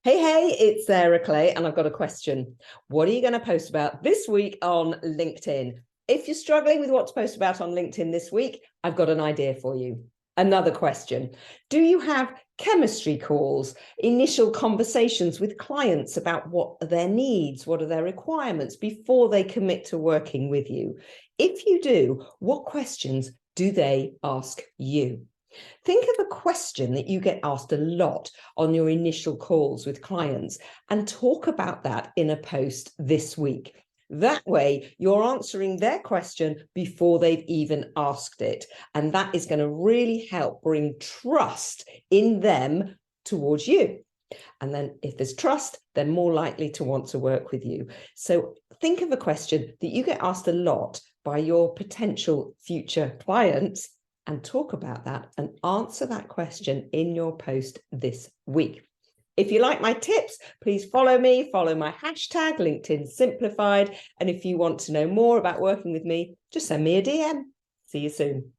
Hey, it's Sarah Clay, and I've got a question. What are you going to post about this week on LinkedIn? If you're struggling with what to post about on LinkedIn this week, I've got an idea for you. Another question. Do you have chemistry calls, initial conversations with clients about what are their needs, what are their requirements before they commit to working with you? If you do, what questions do they ask you? Think of a question that you get asked a lot on your initial calls with clients and talk about that in a post this week. That way, you're answering their question before they've even asked it. And that is going to really help bring trust in them towards you. And then if there's trust, they're more likely to want to work with you. So think of a question that you get asked a lot by your potential future clients and talk about that and answer that question in your post this week. If you like my tips, please follow me, follow my hashtag LinkedIn Simplified. And if you want to know more about working with me, just send me a DM. See you soon.